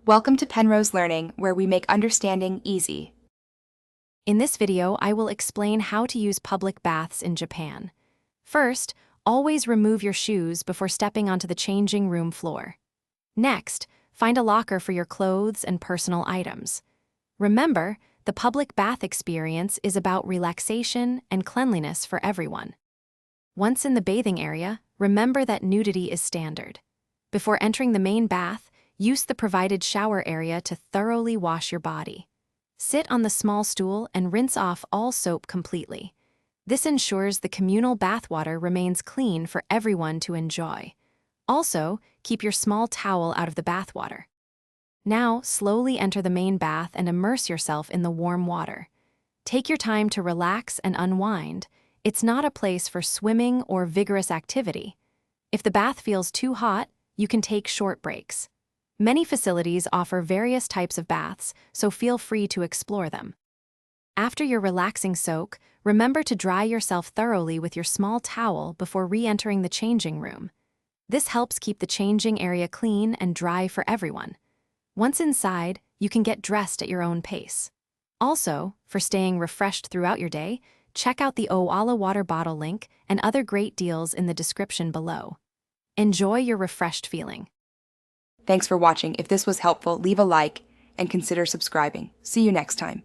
Welcome to Penrose Learning, where we make understanding easy. In this video, I will explain how to use public baths in Japan. First, always remove your shoes before stepping onto the changing room floor. Next, find a locker for your clothes and personal items. Remember, the public bath experience is about relaxation and cleanliness for everyone. Once in the bathing area, remember that nudity is standard. Before entering the main bath, use the provided shower area to thoroughly wash your body. Sit on the small stool and rinse off all soap completely. This ensures the communal bathwater remains clean for everyone to enjoy. Also, keep your small towel out of the bathwater. Now, slowly enter the main bath and immerse yourself in the warm water. Take your time to relax and unwind. It's not a place for swimming or vigorous activity. If the bath feels too hot, you can take short breaks. Many facilities offer various types of baths, so feel free to explore them. After your relaxing soak, remember to dry yourself thoroughly with your small towel before re-entering the changing room. This helps keep the changing area clean and dry for everyone. Once inside, you can get dressed at your own pace. Also, for staying refreshed throughout your day, check out the Owala water bottle link and other great deals in the description below. Enjoy your refreshed feeling. Thanks for watching. If this was helpful, leave a like and consider subscribing. See you next time.